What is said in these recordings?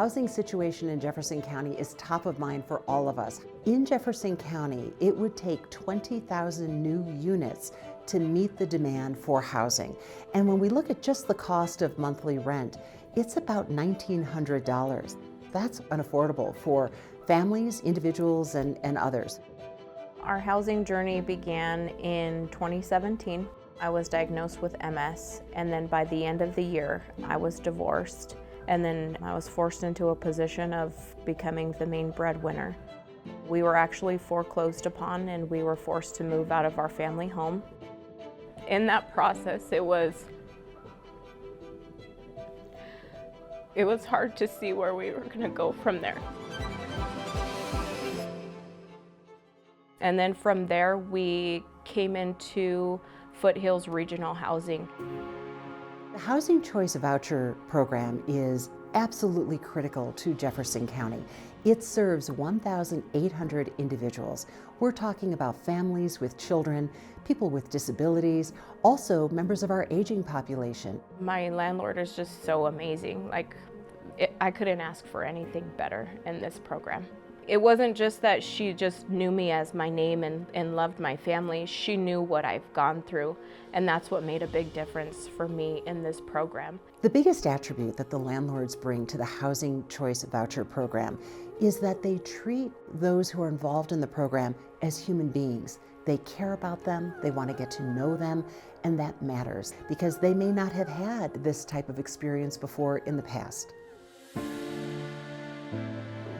housing situation in Jefferson County is top of mind for all of us. In Jefferson County, it would take 20,000 new units to meet the demand for housing. And when we look at just the cost of monthly rent, it's about $1,900. That's unaffordable for families, individuals, and others. Our housing journey began in 2017. I was diagnosed with MS, and then by the end of the year, I was divorced. And then I was forced into a position of becoming the main breadwinner. We were actually foreclosed upon, and we were forced to move out of our family home. In that process, it was hard to see where we were going to go from there. And then from there, we came into Foothills Regional Housing. The Housing Choice Voucher program is absolutely critical to Jefferson County. It serves 1,800 individuals. We're talking about families with children, people with disabilities, also members of our aging population. My landlord is just so amazing. I couldn't ask for anything better in this program. It wasn't just that she just knew me as my name and loved my family. She knew what I've gone through, and that's what made a big difference for me in this program. The biggest attribute that the landlords bring to the Housing Choice Voucher program is that they treat those who are involved in the program as human beings. They care about them, they want to get to know them, and that matters because they may not have had this type of experience before in the past.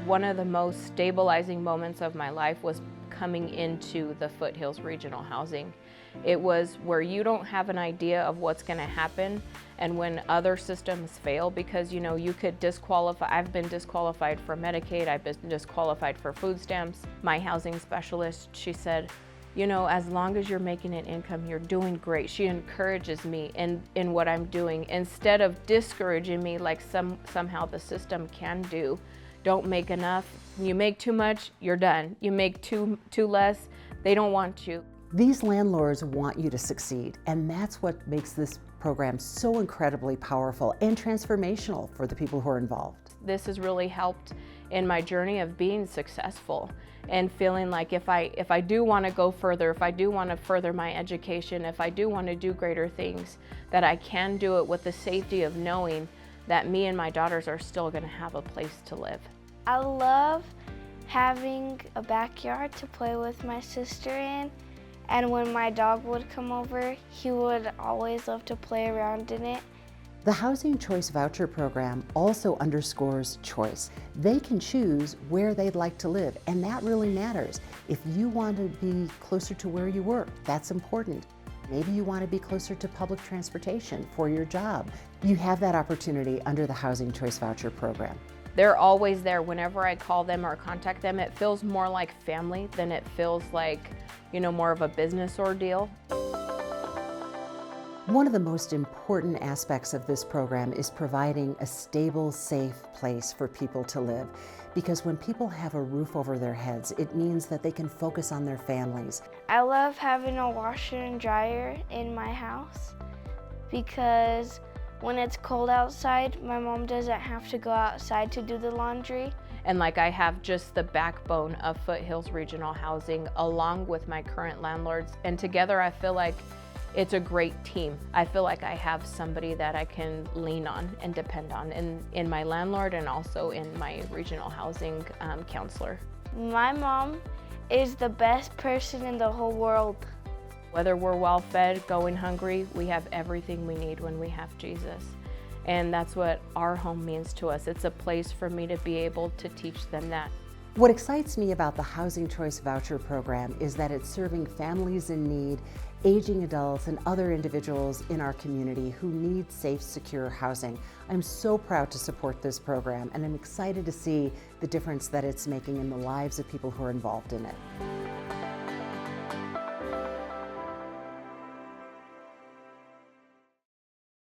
One of the most stabilizing moments of my life was coming into the Foothills Regional Housing. It was where you don't have an idea of what's going to happen, and when other systems fail, because you could disqualify. I've been disqualified for Medicaid, I've been disqualified for food stamps. My housing specialist, she said, as long as you're making an income, you're doing great. She encourages me in what I'm doing instead of discouraging me like somehow the system can do. Don't make enough. You make too much, you're done. You make too less, they don't want you. These landlords want you to succeed, and that's what makes this program so incredibly powerful and transformational for the people who are involved. This has really helped in my journey of being successful and feeling like if I do want to go further, if I do want to further my education, if I do want to do greater things, that I can do it with the safety of knowing that me and my daughters are still going to have a place to live. I love having a backyard to play with my sister in, and when my dog would come over, he would always love to play around in it. The Housing Choice Voucher program also underscores choice. They can choose where they'd like to live, and that really matters. If you want to be closer to where you work, that's important. Maybe you want to be closer to public transportation for your job. You have that opportunity under the Housing Choice Voucher program. They're always there whenever I call them or contact them. It feels more like family than it feels like, more of a business ordeal. One of the most important aspects of this program is providing a stable, safe place for people to live. Because when people have a roof over their heads, it means that they can focus on their families. I love having a washer and dryer in my house because when it's cold outside, my mom doesn't have to go outside to do the laundry. And I have just the backbone of Foothills Regional Housing along with my current landlords. And together I feel like it's a great team. I feel like I have somebody that I can lean on and depend on in my landlord and also in my regional housing counselor. My mom is the best person in the whole world. Whether we're well fed, going hungry, we have everything we need when we have Jesus. And that's what our home means to us. It's a place for me to be able to teach them that. What excites me about the Housing Choice Voucher program is that it's serving families in need, aging adults, and other individuals in our community who need safe, secure housing. I'm so proud to support this program, and I'm excited to see the difference that it's making in the lives of people who are involved in it.